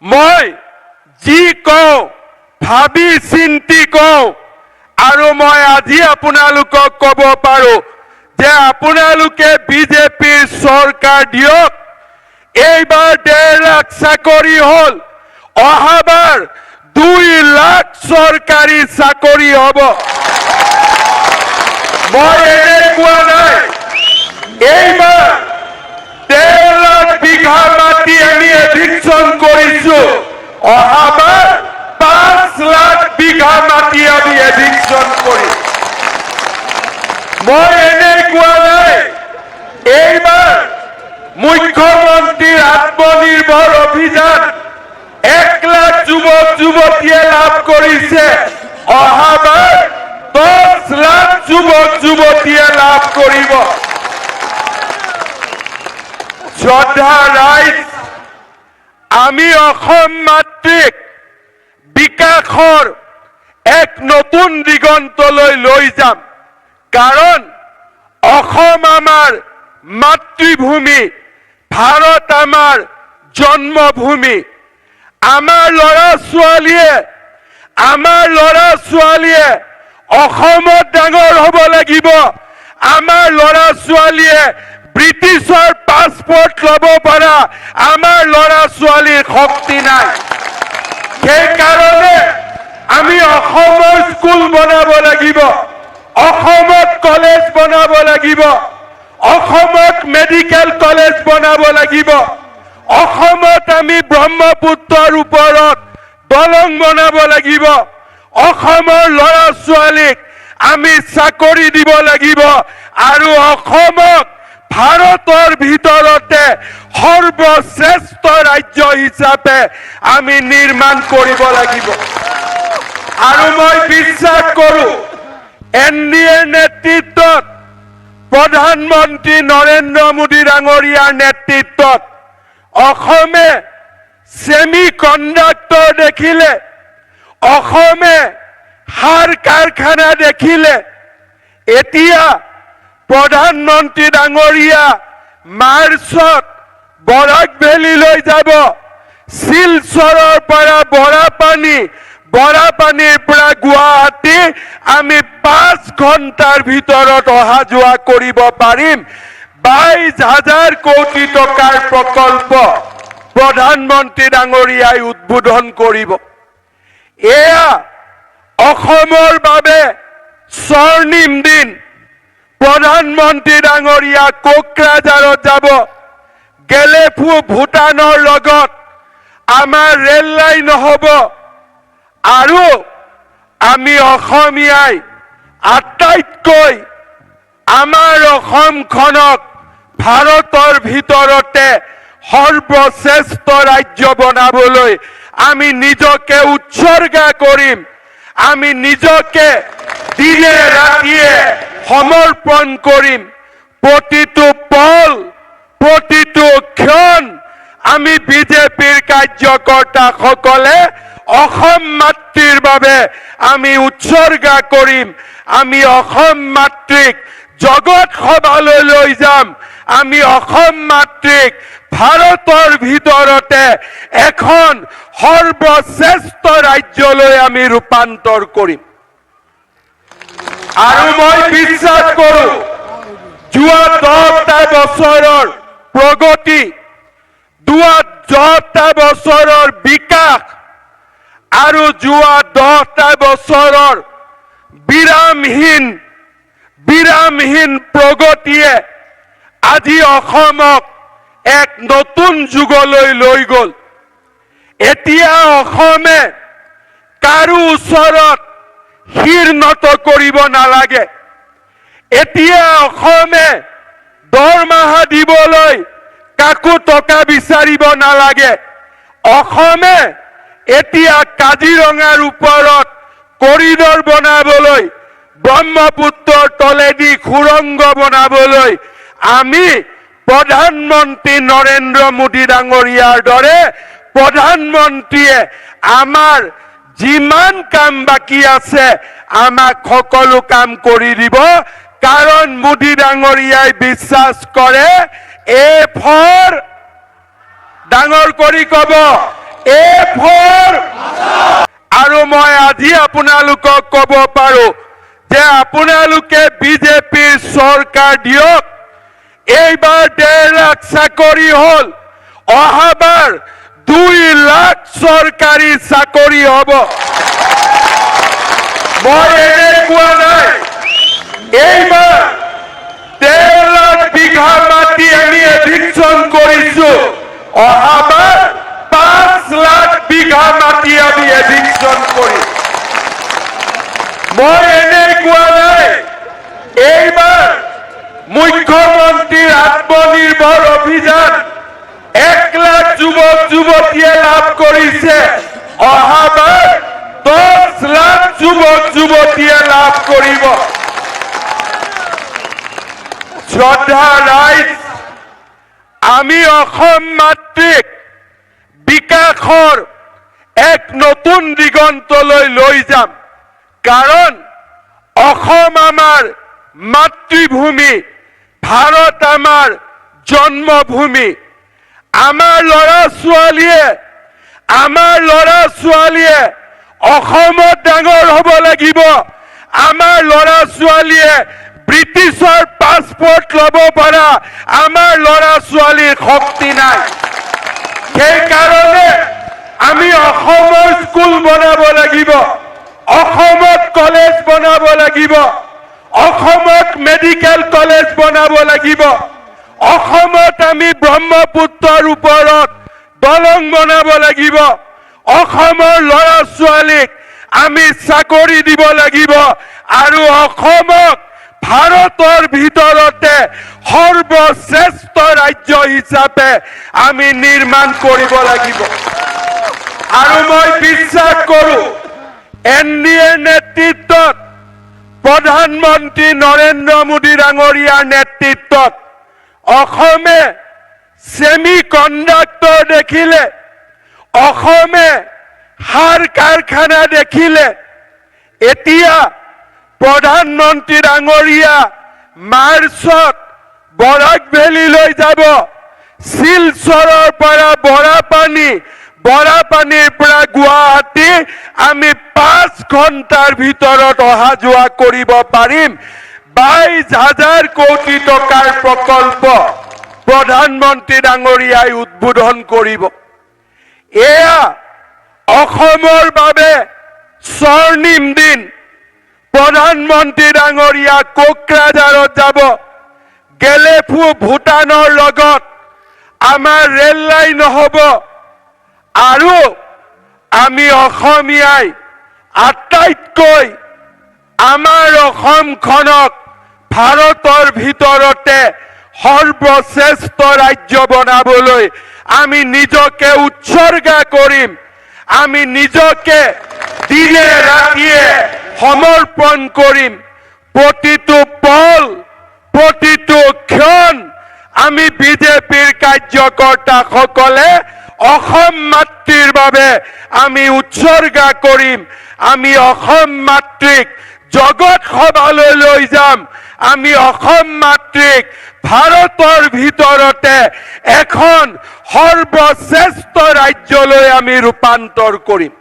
মই যি কওঁ ভাবি চিন্তি কওঁ আৰু মই আজি আপোনালোকক ক'ব পাৰো যে আপোনালোকে বিজেপিৰ চৰকাৰ দিয়ক। এইবাৰ 1.5 লাখ চাকৰি হ'ল, অহাবাৰ 2 লাখ চৰকাৰী চাকৰি হ'ব। মই এনে কোৱা নাই এইবাৰ 1.5 লাখ বিঘা মাটি আমি এভিকশ্যন কৰিছো, অহাবাৰ 5 লাখ বিঘা মাটি আমি এভিকশ্যন কৰিম। মই এনে কোৱা নাই এইবাৰ মুখ্যমন্ত্ৰীৰ আত্মনিৰ্ভৰ অভিযান 1 লাখ যুৱক যুৱতীয়ে লাভ কৰিছে, অহাবাৰ 10 লাখ যুৱক যুৱতীয়ে লাভ কৰিব। শ্ৰদ্ধা ৰাইজ, আমি অসম মাতৃক বিকাশৰ এক নতুন দিগন্তলৈ লৈ যাম, কাৰণ অসম আমাৰ মাতৃভূমি, ভাৰত আমাৰ জন্মভূমি। আমাৰ ল'ৰা ছোৱালীয়ে অসমত ডাঙৰ হ'ব লাগিব। আমাৰ ল'ৰা ছোৱালীয়ে ব্ৰিটিছৰ পাছপৰ্ট ল'ব পৰা আমাৰ ল'ৰা ছোৱালীৰ শক্তি নাই। সেইকাৰণে আমি অসমৰ স্কুল বনাব লাগিব, অসমত কলেজ বনাব লাগিব, অসমত মেডিকেল কলেজ বনাব লাগিব, অসমত আমি ব্ৰহ্মপুত্ৰৰ ওপৰত দলং বনাব লাগিব, অসমৰ ল'ৰা ছোৱালীক আমি চাকৰি দিব লাগিব আৰু অসমক ভাৰতৰ ভিতৰতে সৰ্বশ্ৰেষ্ঠ ৰাজ্য হিচাপে আমি নিৰ্মাণ কৰিব লাগিব। আৰু মই বিশ্বাস কৰোঁ NDA নেতৃত্বত প্ৰধানমন্ত্ৰী নৰেন্দ্ৰ মোদী ডাঙৰীয়াৰ নেতৃত্বত অসমে ছেমি কণ্ডাক্টৰ দেখিলে, অসমে সাৰ কাৰখানা দেখিলে। এতিয়া প্ৰধানমন্ত্ৰী ডাঙৰীয়া মাৰ্চত বৰাক ভেলীলৈ যাব, শিলচৰৰ পৰা বৰাপানীৰ পৰা গুৱাহাটী আমি 5 ঘণ্টাৰ ভিতৰত অহা যোৱা কৰিব পাৰিম। 22,000 কোটি টকাৰ প্ৰকল্প প্ৰধানমন্ত্ৰী ডাঙৰীয়াই উদ্বোধন কৰিব। এয়া অসমৰ বাবে স্বৰ্ণিম দিন। প্ৰধানমন্ত্ৰী ডাঙৰীয়া কোকৰাঝাৰত যাব, গেলেফু ভূটানৰ লগত আমাৰ ৰেল লাইন হ'ব আৰু আমি অসমীয়াই আটাইতকৈ আমাৰ অসমখনক ভাৰতৰ ভিতৰতে সৰ্বশ্ৰেষ্ঠ ৰাজ্য বনাবলৈ আমি নিজকে উৎসৰ্গা কৰিম। আমি নিজকে দিনে ৰাতিয়ে সমৰ্পণ কৰিম। প্ৰতিটো পল, প্ৰতিটো ক্ষণ আমি বিজেপিৰ কাৰ্যকৰ্তাসকলে অসম মাতৃৰ বাবে আমি উৎসৰ্গা কৰিম। আমি অসম মাতৃক জগত সভালৈ লৈ যাম। আমি অসম মাতৃক ভাৰতৰ ভিতৰতে এখন সৰ্বশ্ৰেষ্ঠ ৰাজ্যলৈ আমি ৰূপান্তৰ কৰিম। আৰু মই বিশ্বাস কৰোঁ যোৱা 10টা বছৰৰ প্ৰগতি, যোৱা 10টা বছৰৰ বিকাশ আৰু যোৱা 10টা বছৰৰ বিৰামহীন প্ৰগতিয়ে আজি অসমক এক নতুন যুগলৈ লৈ গ'ল। এতিয়া অসমে কাৰো ওচৰত শিৰ নত কৰিব নালাগে। এতিয়া অসমে দৰমহা দিবলৈ কাকো টকা বিচাৰিব নালাগে। অসমে এতিয়া কাজিৰঙাৰ ওপৰত কৰিডৰ বনাবলৈ, ব্ৰহ্মপুত্ৰৰ তলেদি সুৰংগ বনাবলৈ আমি প্ৰধানমন্ত্ৰী নৰেন্দ্ৰ মোদী ডাঙৰীয়াৰ দৰে প্ৰধানমন্ত্ৰীয়ে আমাৰ যিমান কাম বাকী আছে আমাক সকলো কাম কৰি দিব। কাৰণ মোদী ডাঙৰীয়াই বিশ্বাস কৰে এ ফৰ ডাঙৰ কৰি ক'ব A4 আৰু মই আজি আপোনালোকক ক'ব পাৰো যে আপোনালোকে বিজেপিৰ চৰকাৰ দিয়ক। এইবাৰ 1.5 লাখ চাকৰি হ'ল, অহাবাৰ 2 লাখ চৰকাৰী চাকৰি হ'ব। মই এনে কোৱা নাই এইবাৰ 1.5 লাখ বিঘা মাটি আমি এভিকশ্যন কৰিছো, অহাবাৰ 5 লাখ বিঘা মাটি আমি এভিকশ্যন কৰিম। মই এনে কোৱা নাই এইবাৰ মুখ্যমন্ত্ৰীৰ আত্মনিৰ্ভৰ অভিযান 1 লাখ যুৱক যুৱতীয়ে লাভ কৰিছে, অহাবাৰ 10 লাখ যুৱক যুৱতীয়ে লাভ কৰিব। শ্ৰদ্ধা ৰাইজ, আমি অসম মাতৃক বিকাশৰ এক নতুন দিগন্তলৈ লৈ যাম। কাৰণ অসম আমাৰ মাতৃভূমি, ভাৰত আমাৰ জন্মভূমি। আমাৰ ল'ৰা ছোৱালীয়ে অসমত ডাঙৰ হ'ব লাগিব। আমাৰ ল'ৰা ছোৱালীয়ে ব্ৰিটিছৰ পাছপোৰ্ট ল'ব পৰা আমাৰ ল'ৰা ছোৱালীৰ শক্তি নাই। সেইকাৰণে আমি অসমৰ স্কুল বনাব লাগিব, অসমত কলেজ বনাব লাগিব, অসমত মেডিকেল কলেজ বনাব লাগিব, অসমত আমি ব্ৰহ্মপুত্ৰৰ ওপৰত দলং বনাব লাগিব, অসমৰ ল'ৰা ছোৱালীক আমি চাকৰি দিব লাগিব আৰু অসমক ভাৰতৰ ভিতৰতে সৰ্বশ্ৰেষ্ঠ ৰাজ্য হিচাপে আমি নিৰ্মাণ কৰিব লাগিব। আৰু মই বিশ্বাস কৰো NDA নেতৃত্বত, প্ৰধানমন্ত্ৰী নৰেন্দ্ৰ মোদী ডাঙৰীয়াৰ নেতৃত্বত অসমে ছেমি কণ্ডাক্টৰ দেখিলে, অসমে সাৰ কাৰখানা দেখিলে। এতিয়া প্ৰধানমন্ত্ৰী ডাঙৰীয়া মাৰ্চত বৰাক ভেলীলৈ যাব। শিলচৰৰ পৰা বৰাপানীৰ পৰা গুৱাহাটী আমি 5 ঘণ্টাৰ ভিতৰত অহা যোৱা কৰিব পাৰিম। 22,000 কোটি টকাৰ প্ৰকল্প প্ৰধানমন্ত্ৰী ডাঙৰীয়াই উদ্বোধন কৰিব। এয়া অসমৰ বাবে স্বৰ্ণিম দিন। প্ৰধানমন্ত্ৰী ডাঙৰীয়া কোকৰাঝাৰত যাব। গেলেফু ভূটানৰ লগত আমাৰ ৰেল লাইন হ'ব আৰু আমি অসমীয়াই আটাইতকৈ আমাৰ অসমখনক ভাৰতৰ ভিতৰতে সৰ্বশ্ৰেষ্ঠ ৰাজ্য বনাবলৈ আমি নিজকে উৎসৰ্গা কৰিম। আমি নিজকে দিনে ৰাতিয়ে সমৰ্পণ কৰিম। প্ৰতিটো পল, প্ৰতিটো ক্ষণ আমি বিজেপিৰ কাৰ্যকৰ্তাসকলে অসম মাতৃৰ বাবে আমি উৎসৰ্গা কৰিম। আমি অসম মাতৃক জগত সভালৈ লৈ যাম। আমি অসম মাতৃক ভাৰতৰ ভিতৰতে এখন সৰ্বশ্ৰেষ্ঠ ৰাজ্যলৈ আমি ৰূপান্তৰ কৰিম।